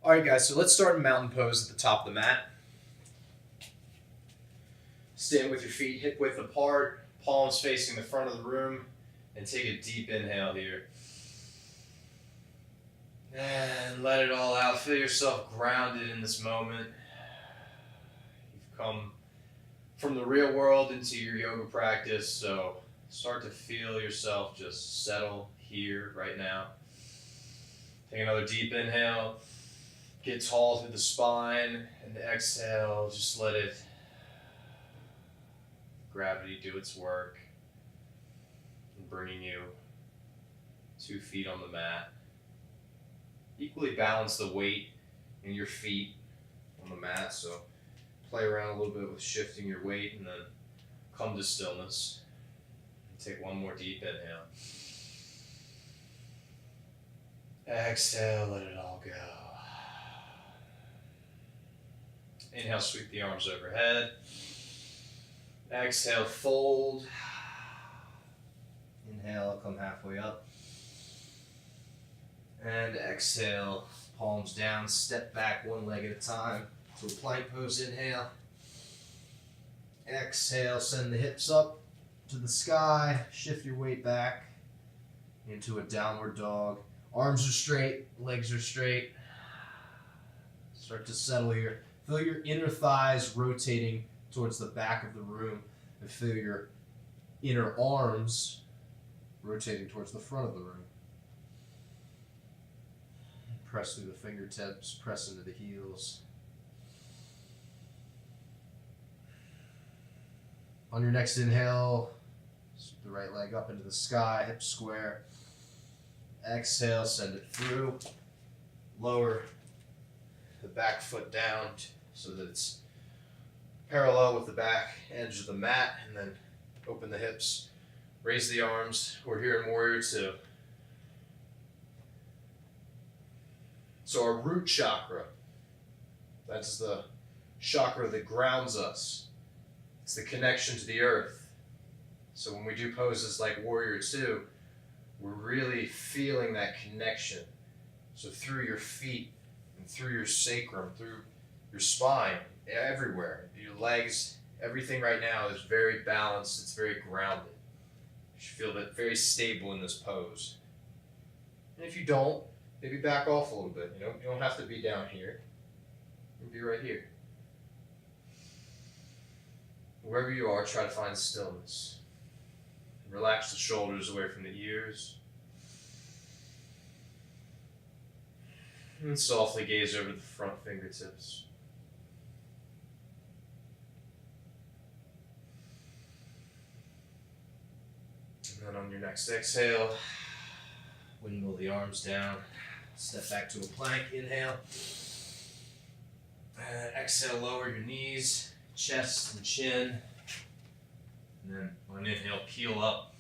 All right, guys, so let's start in mountain pose at the top of the mat. Stand with your feet hip width apart, palms facing the front of the room, and take a deep inhale here. And let it all out. Feel yourself grounded in this moment. You've come from the real world into your yoga practice, so start to feel yourself just settle here right now. Take another deep inhale. Get tall through the spine, and exhale, just let it, gravity do its work, and bringing you 2 feet on the mat. Equally balance the weight in your feet on the mat, so play around a little bit with shifting your weight, and then come to stillness. And take one more deep inhale. Exhale, let it all go. Inhale, sweep the arms overhead. Exhale, fold. Inhale, come halfway up. And exhale, palms down, step back one leg at a time to a plank pose. Inhale. Exhale, send the hips up to the sky. Shift your weight back into a downward dog. Arms are straight, legs are straight. Start to settle here. Feel your inner thighs rotating towards the back of the room, and feel your inner arms rotating towards the front of the room. Press through the fingertips, press into the heels. On your next inhale, sweep the right leg up into the sky, hips square. Exhale, send it through. Lower the back foot down so that it's parallel with the back edge of the mat, and then open the hips, raise the arms. We're here in Warrior Two. So our root chakra, that's the chakra that grounds us. It's the connection to the earth. So when we do poses like Warrior Two, we're really feeling that connection. So through your feet, and through your sacrum, through your spine, everywhere, your legs, everything right now is very balanced, it's very grounded. You should feel that very stable in this pose. And if you don't, maybe back off a little bit. You don't have to be down here. You can be right here. Wherever you are, try to find stillness. Relax the shoulders away from the ears. And softly gaze over the front fingertips. And then on your next exhale, windmill the arms down. Step back to a plank. Inhale. Exhale, lower your knees, chest and chin. And then on an inhale, peel up.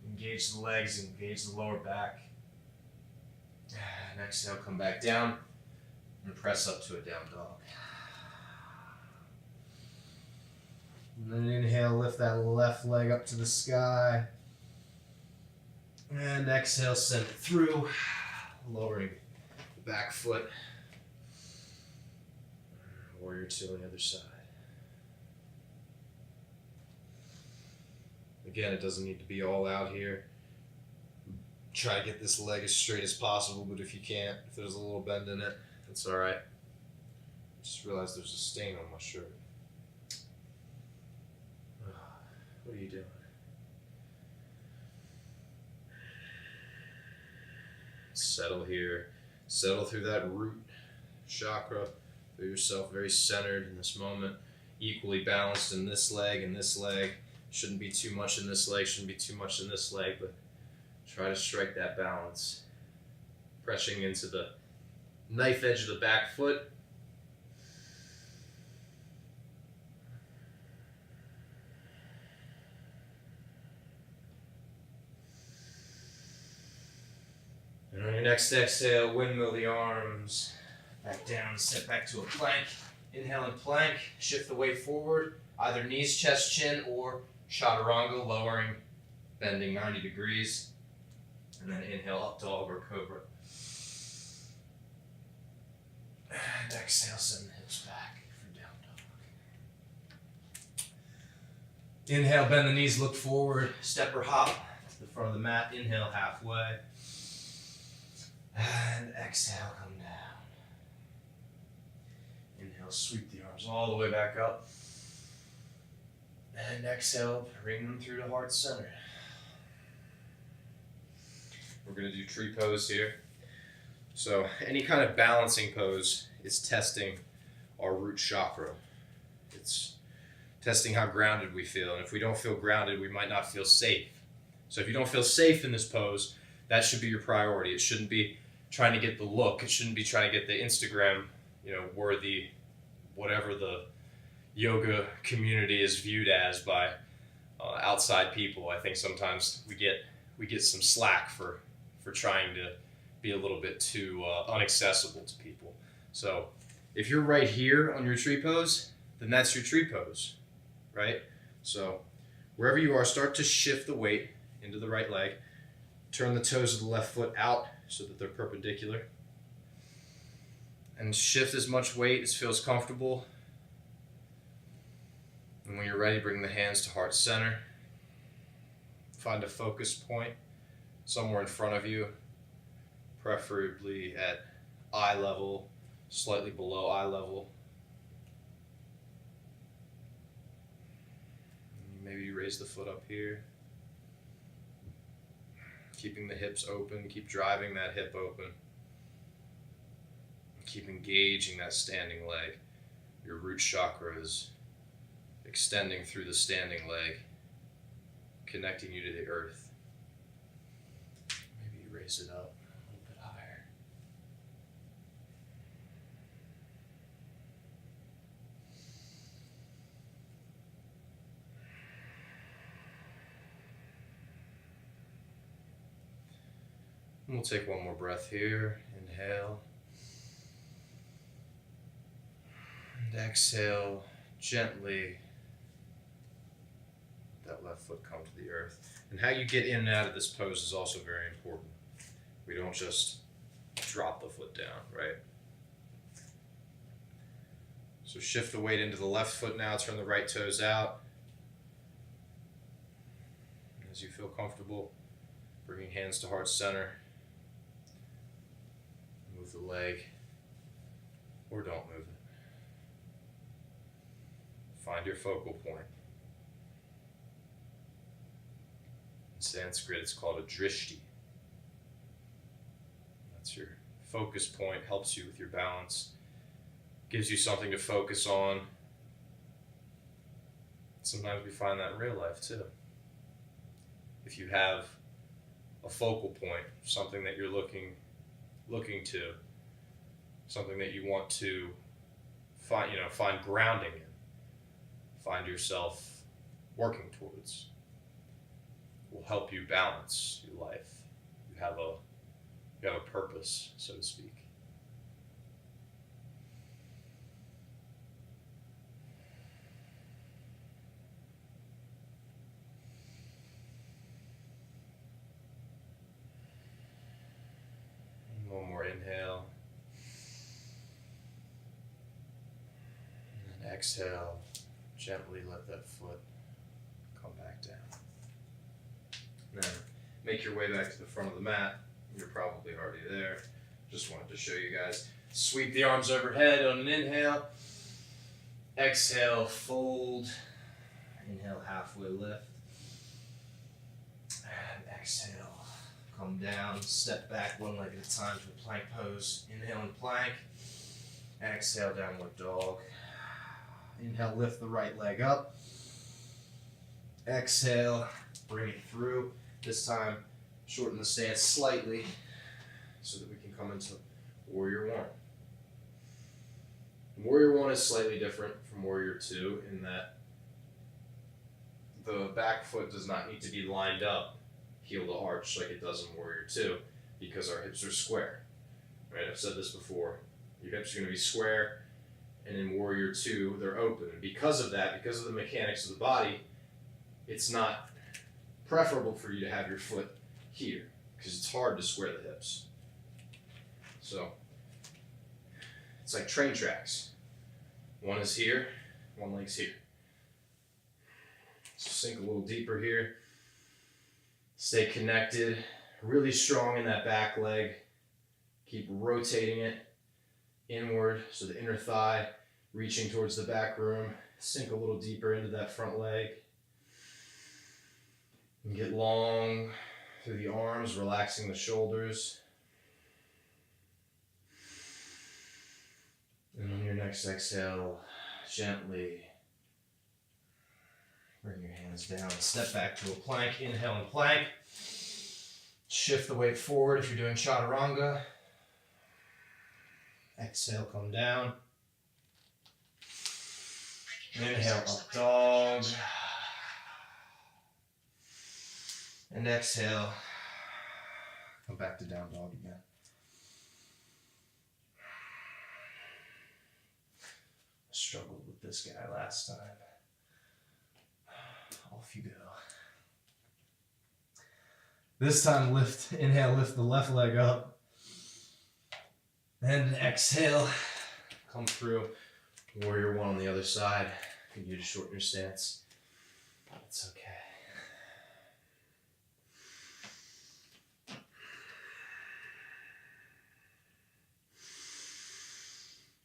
Engage the legs, engage the lower back. And exhale, come back down and press up to a down dog. And then inhale, lift that left leg up to the sky. And exhale, send it through, lowering the back foot. Warrior Two on the other side. Again, it doesn't need to be all out here. Try to get this leg as straight as possible, but if you can't, if there's a little bend in it, that's all right. Just realized there's a stain on my shirt. What are you doing? Settle here. Settle through that root chakra. Feel yourself very centered in this moment. Equally balanced in this leg and this leg. Shouldn't be too much in this leg, shouldn't be too much in this leg, but try to strike that balance. Pressing into the knife edge of the back foot. And on your next exhale, windmill the arms back down, step back to a plank. Inhale and plank, shift the weight forward, either knees, chest, chin, or chaturanga, lowering, bending 90 degrees. And then inhale, up dog or cobra. And exhale, send the hips back for down dog. Inhale, bend the knees, look forward, step or hop to the front of the mat. Inhale, halfway. And exhale, come down. Inhale, sweep the arms all the way back up. And exhale, bring them through to heart center. We're going to do tree pose here. So any kind of balancing pose is testing our root chakra. It's testing how grounded we feel. And if we don't feel grounded, we might not feel safe. So if you don't feel safe in this pose, that should be your priority. It shouldn't be trying to get the look. It shouldn't be trying to get the Instagram, worthy, whatever the yoga community is viewed as by outside people. I think sometimes we get some slack for trying to be a little bit too unaccessible to people. So if you're right here on your tree pose, then that's your tree pose, right? So wherever you are, start to shift the weight into the right leg. Turn the toes of the left foot out so that they're perpendicular. And shift as much weight as feels comfortable. And when you're ready, bring the hands to heart center. Find a focus point somewhere in front of you, preferably at eye level, slightly below eye level. Maybe you raise the foot up here. Keeping the hips open, keep driving that hip open. Keep engaging that standing leg. Your root chakra is extending through the standing leg, connecting you to the earth. Maybe you raise it up a little bit higher. And we'll take one more breath here. Inhale. And exhale, gently let that left foot come to the earth. And how you get in and out of this pose is also very important. We don't just drop the foot down, right? So shift the weight into the left foot now, turn the right toes out. As you feel comfortable, bringing hands to heart center. Move the leg, or don't move it. Find your focal point. In Sanskrit, it's called a drishti. That's your focus point, helps you with your balance, gives you something to focus on. Sometimes we find that in real life too. If you have a focal point, something that you're looking to, something that you want to find grounding in, find yourself working towards, will help you balance your life. You have a purpose, so to speak. And one more inhale. And then exhale. Gently let that foot come back down. Then make your way back to the front of the mat. You're probably already there. Just wanted to show you guys. Sweep the arms overhead on an inhale. Exhale, fold. Inhale, halfway lift. And exhale, come down, step back one leg at a time to a plank pose. Inhale and plank. Exhale, downward dog. Inhale, lift the right leg up. Exhale, bring it through. This time, shorten the stance slightly so that we can come into Warrior One. Warrior One is slightly different from Warrior Two in that the back foot does not need to be lined up, heel to arch, like it does in Warrior Two, because our hips are square. Right? I've said this before. Your hips are going to be square. And in Warrior 2, they're open. And because of that, because of the mechanics of the body, it's not preferable for you to have your foot here, because it's hard to square the hips. So It's like train tracks. One is here, one leg's here. So sink a little deeper here. Stay connected, really strong in that back leg. Keep rotating it inward, so the inner thigh reaching towards the back room. Sink a little deeper into that front leg. And get long through the arms, relaxing the shoulders. And on your next exhale, gently bring your hands down. Step back to a plank. Inhale and plank. Shift the weight forward if you're doing chaturanga. Exhale, come down. Inhale, up dog. And exhale, come back to down dog again. I struggled with this guy last time. Off you go. This time inhale, lift the left leg up. And exhale, come through. Warrior one on the other side. You need to shorten your stance. It's okay.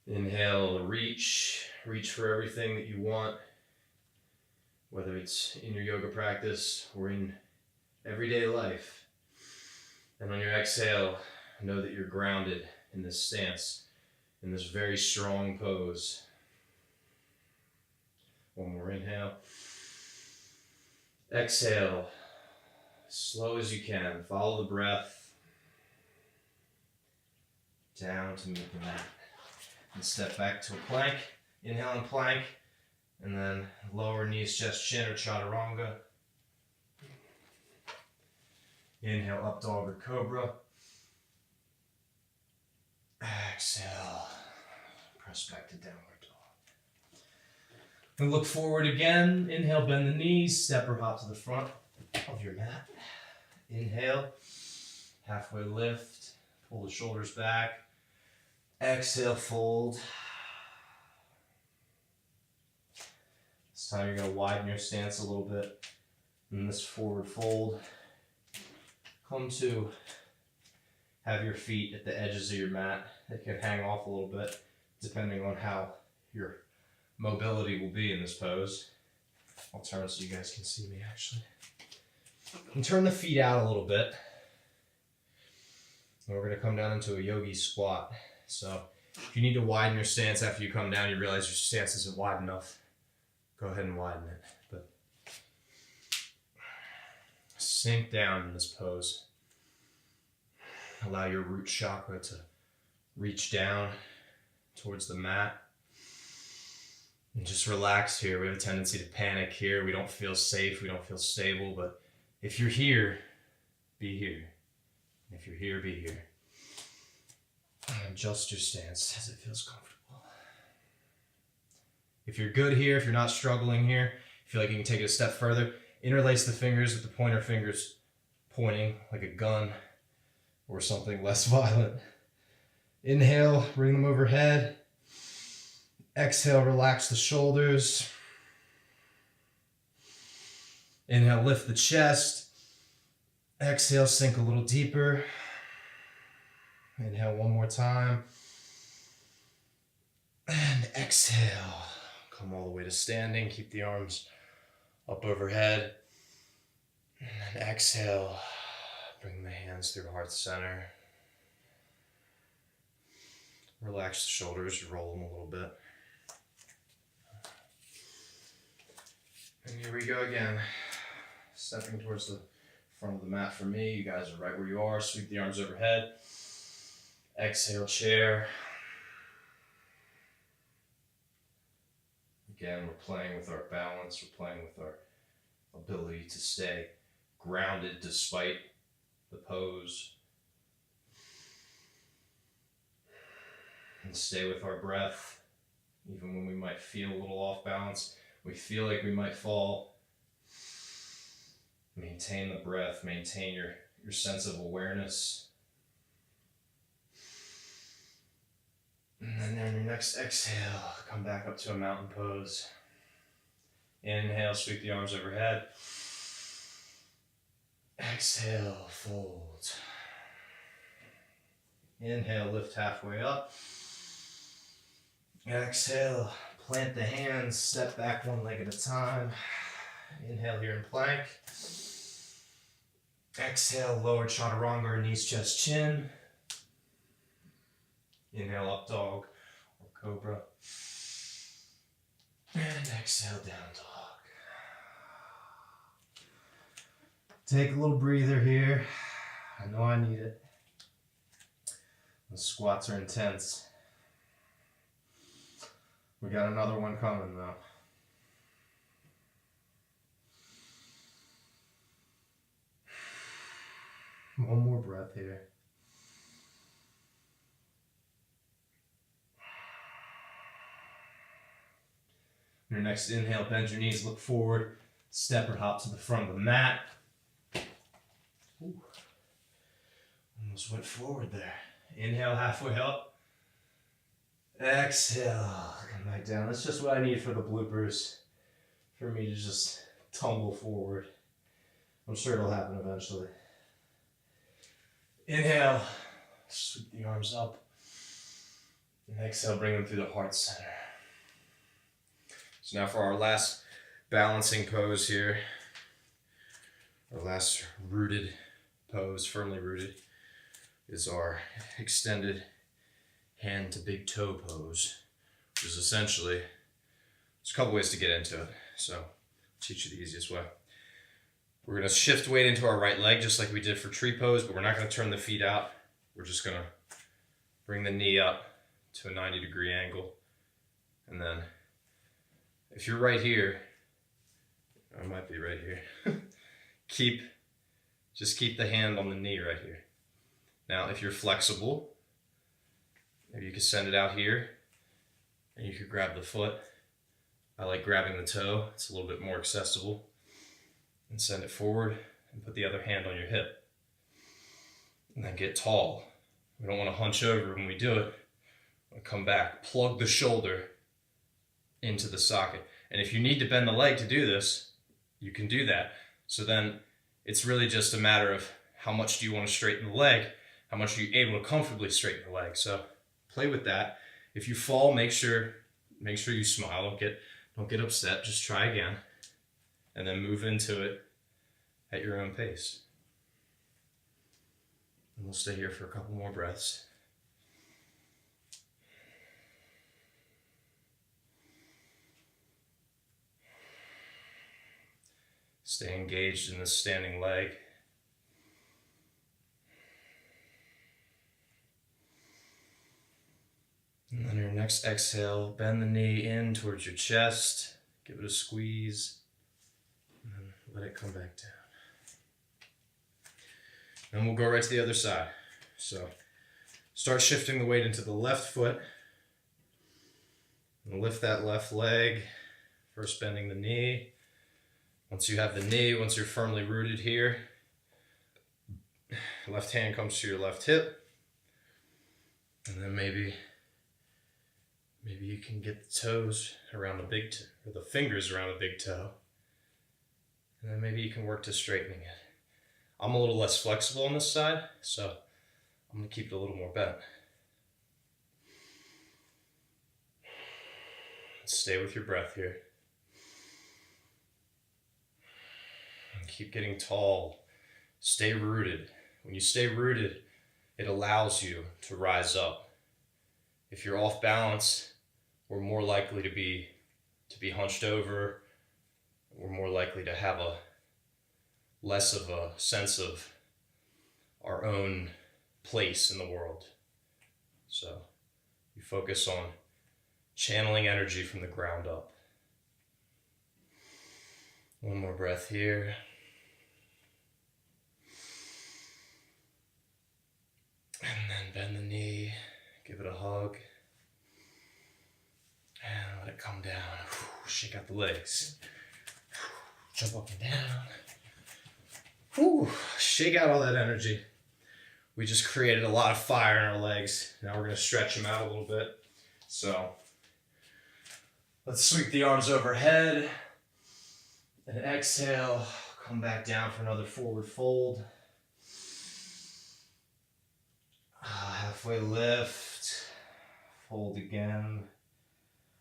Inhale, reach for everything that you want, whether it's in your yoga practice or in everyday life. And on your exhale, know that you're grounded in this stance, in this very strong pose. One more inhale. Exhale, slow as you can. Follow the breath down to meet the mat. And step back to a plank. Inhale and plank. And then lower knees, chest, chin, or chaturanga. Inhale, up dog or cobra. Exhale, press back to downward dog. And look forward again. Inhale, bend the knees, step or hop to the front of your mat. Inhale, halfway lift, pull the shoulders back. Exhale, fold. This time you're going to widen your stance a little bit. In this forward fold, come to have your feet at the edges of your mat. They can hang off a little bit depending on how your mobility will be in this pose. I'll turn so you guys can see me actually. And turn the feet out a little bit. And we're going to come down into a yogi squat. So if you need to widen your stance after you come down, you realize your stance isn't wide enough, go ahead and widen it. But sink down in this pose. Allow your root chakra to reach down towards the mat. And just relax here. We have a tendency to panic here. We don't feel safe. We don't feel stable. But if you're here, be here. If you're here, be here. And adjust your stance as it feels comfortable. If you're good here, if you're not struggling here, feel like you can take it a step further, interlace the fingers with the pointer fingers pointing like a gun or something less violent. Inhale, bring them overhead. Exhale, relax the shoulders. Inhale, lift the chest. Exhale, sink a little deeper. Inhale one more time. And exhale. Come all the way to standing. Keep the arms up overhead. And then exhale. Bring the hands through heart center. Relax the shoulders, roll them a little bit. And here we go again. Stepping towards the front of the mat for me. You guys are right where you are. Sweep the arms overhead. Exhale, chair. Again, we're playing with our balance. We're playing with our ability to stay grounded despite the pose. And stay with our breath. Even when we might feel a little off balance, we feel like we might fall. Maintain the breath, maintain your sense of awareness. And then on your next exhale, come back up to a mountain pose. Inhale, sweep the arms overhead. Exhale, fold. Inhale, lift halfway up. Exhale, plant the hands, step back one leg at a time. Inhale here in plank. Exhale, lower chaturanga or knees, chest, chin. Inhale, up dog or cobra. And exhale, down dog. Take a little breather here. I know I need it. The squats are intense. We got another one coming though. One more breath here. Your next inhale, bend your knees, look forward, step or hop to the front of the mat. Ooh. Almost went forward there. Inhale, halfway up. Exhale, come back down. That's just what I need for the bloopers, for me to just tumble forward. I'm sure it'll happen eventually. Inhale, sweep the arms up. And exhale, bring them through the heart center. So now for our last balancing pose here, our last rooted pose, firmly rooted, is our extended hand to big toe pose, which is essentially, there's a couple ways to get into it, so I'll teach you the easiest way. We're going to shift weight into our right leg just like we did for tree pose, but we're not going to turn the feet out. We're just going to bring the knee up to a 90-degree angle. And then if you're right here, I might be right here, just keep the hand on the knee right here. Now, if you're flexible, maybe you could send it out here and you could grab the foot. I like grabbing the toe. It's a little bit more accessible. And send it forward and put the other hand on your hip. And then get tall. We don't want to hunch over when we do it. We'll come back, plug the shoulder into the socket. And if you need to bend the leg to do this, you can do that. So then it's really just a matter of how much do you want to straighten the leg, how much are you able to comfortably straighten the leg. So play with that. If you fall, make sure you smile. Don't get upset. Just try again. And then move into it at your own pace. And we'll stay here for a couple more breaths. Stay engaged in this standing leg. And then your next exhale, bend the knee in towards your chest. Give it a squeeze. And then let it come back down. And we'll go right to the other side. So start shifting the weight into the left foot. And lift that left leg. First bending the knee. Once you have the knee, once you're firmly rooted here, left hand comes to your left hip. And then maybe you can get the toes around the big toe, or the fingers around the big toe. And then maybe you can work to straightening it. I'm a little less flexible on this side, so I'm going to keep it a little more bent. Stay with your breath here. And keep getting tall. Stay rooted. When you stay rooted, it allows you to rise up. If you're off balance, we're more likely to be hunched over. We're more likely to have less of a sense of our own place in the world. So you focus on channeling energy from the ground up. One more breath here. And then bend the knee, give it a hug, and let it come down. Shake out the legs. Jump up and down. Shake out all that energy. We just created a lot of fire in our legs. Now we're going to stretch them out a little bit. So let's sweep the arms overhead and exhale. Come back down for another forward fold. Halfway lift. Fold again.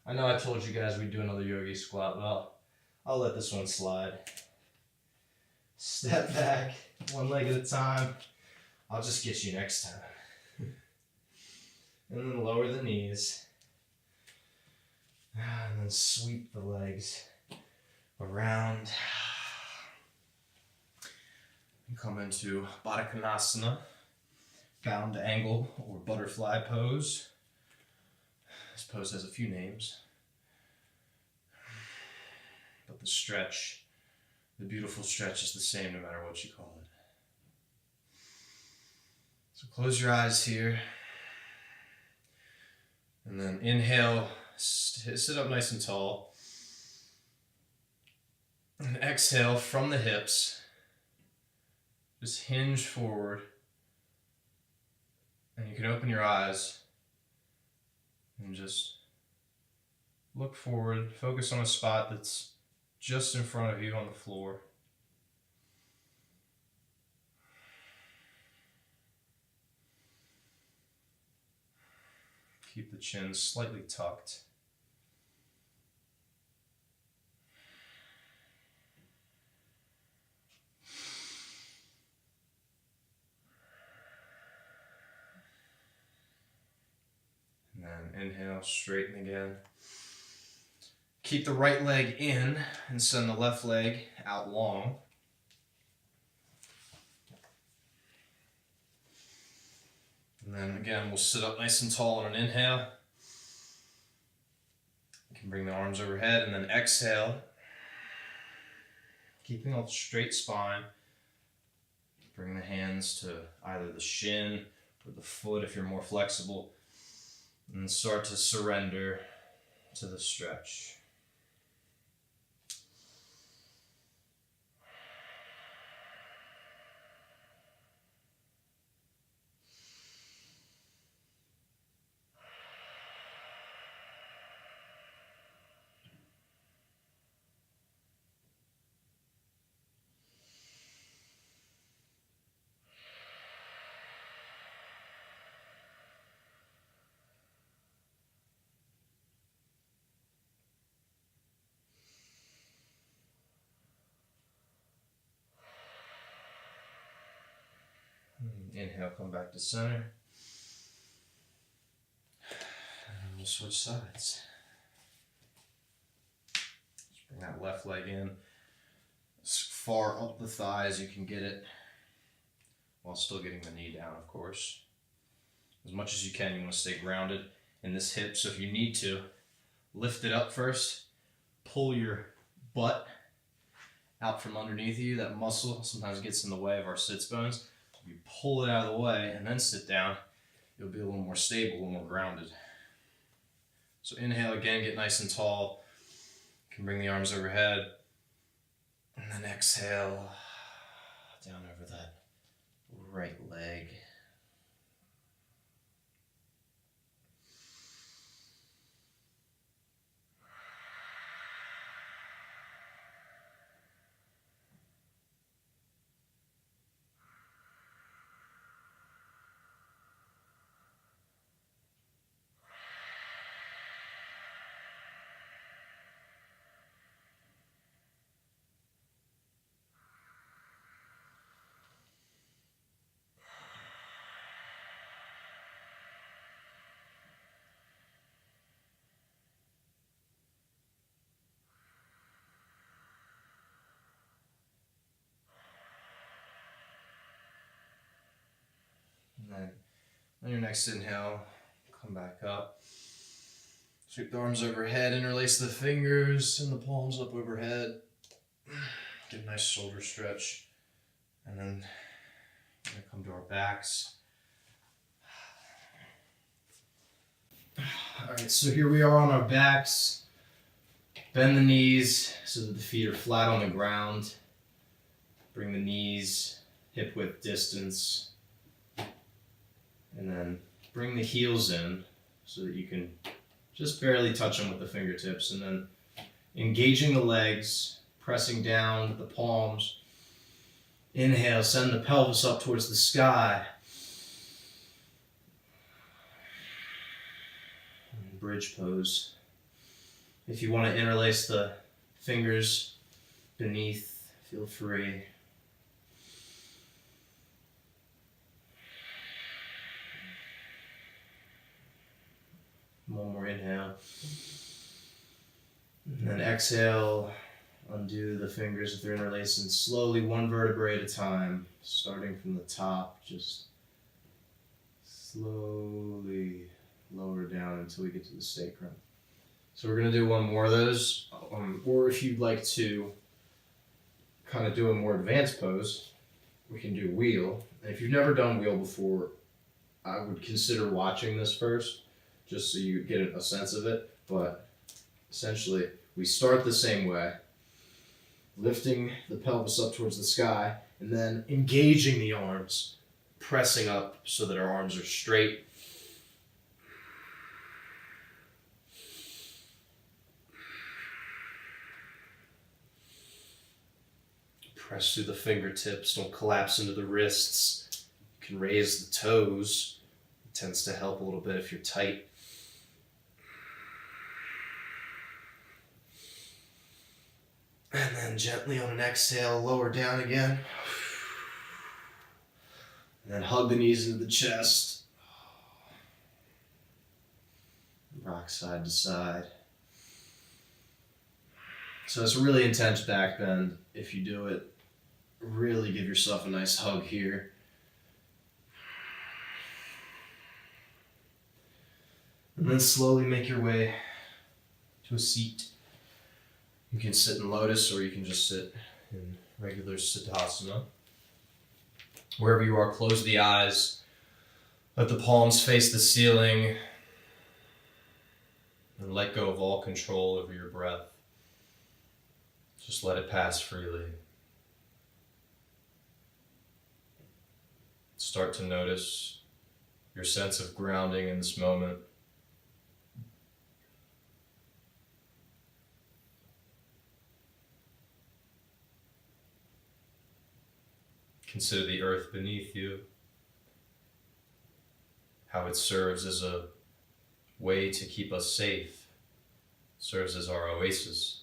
I know I told you guys we'd do another yogi squat, but I'll let this one slide. Step back, one leg at a time. I'll just get you next time. And then lower the knees. And then sweep the legs around. And come into Baddha Konasana, bound angle or butterfly pose. This pose has a few names, but the stretch, the beautiful stretch, is the same no matter what you call it. So close your eyes here, and then inhale, sit up nice and tall, and exhale from the hips. Just hinge forward, and you can open your eyes and just look forward, focus on a spot that's just in front of you on the floor. Keep the chin slightly tucked. And then inhale, straighten again. Keep the right leg in and send the left leg out long. And then again, we'll sit up nice and tall on an inhale. You can bring the arms overhead and then exhale. Keeping a straight spine. Bring the hands to either the shin or the foot if you're more flexible. And start to surrender to the stretch. Inhale, come back to center. And we'll switch sides. Just bring that left leg in as far up the thigh as you can get it, while still getting the knee down, of course. As much as you can, you want to stay grounded in this hip. So if you need to, lift it up first. Pull your butt out from underneath you. That muscle sometimes gets in the way of our sits bones. You pull it out of the way and then sit down, you'll be a little more stable, a little more grounded. So inhale again, get nice and tall. You can bring the arms overhead. And then exhale down over that right leg. And then on your next inhale, come back up. Sweep the arms overhead, interlace the fingers and the palms up overhead. Get a nice shoulder stretch. And then we're going to come to our backs. Alright, so here we are on our backs. Bend the knees so that the feet are flat on the ground. Bring the knees hip width distance. And then bring the heels in so that you can just barely touch them with the fingertips, and then engaging the legs, pressing down the palms. Inhale, send the pelvis up towards the sky. And bridge pose. If you want to interlace the fingers beneath, feel free. One more inhale. And then exhale, undo the fingers if they're interlaced, and slowly, one vertebrae at a time, starting from the top, just slowly lower down until we get to the sacrum. So we're going to do one more of those, or if you'd like to kind of do a more advanced pose, we can do wheel. And if you've never done wheel before, I would consider watching this first, just so you get a sense of it. But essentially, we start the same way, lifting the pelvis up towards the sky, and then engaging the arms, pressing up so that our arms are straight. Press through the fingertips, don't collapse into the wrists. You can raise the toes. It tends to help a little bit if you're tight. And then gently on an exhale, lower down again. And then hug the knees into the chest. Rock side to side. So it's a really intense back bend. If you do it, really give yourself a nice hug here. And then slowly make your way to a seat. You can sit in lotus, or you can just sit in regular Siddhasana. Wherever you are, close the eyes. Let the palms face the ceiling. And let go of all control over your breath. Just let it pass freely. Start to notice your sense of grounding in this moment. Consider the earth beneath you, how it serves as a way to keep us safe, serves as our oasis,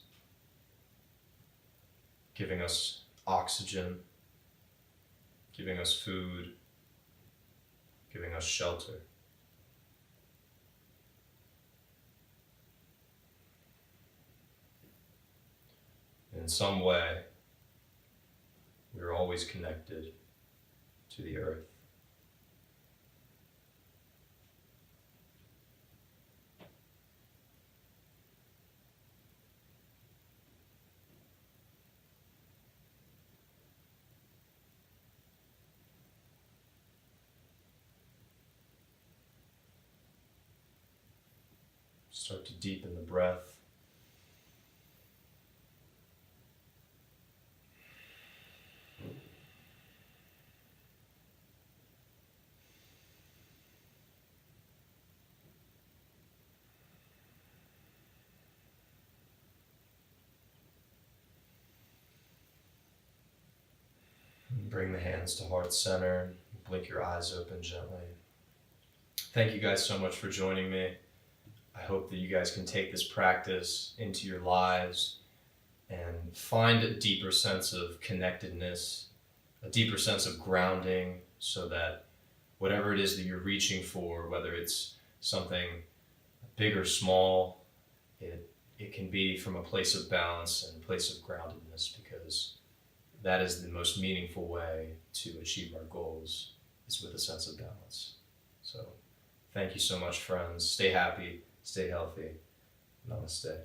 giving us oxygen, giving us food, giving us shelter. In some way, we are always connected to the earth. Start to deepen the breath. Bring the hands to heart center. Blink your eyes open gently. Thank you guys so much for joining me. I hope that you guys can take this practice into your lives and find a deeper sense of connectedness, a deeper sense of grounding, so that whatever it is that you're reaching for, whether it's something big or small, it can be from a place of balance and a place of groundedness, because that is the most meaningful way to achieve our goals, is with a sense of balance. So thank you so much, friends. Stay happy, stay healthy. Namaste.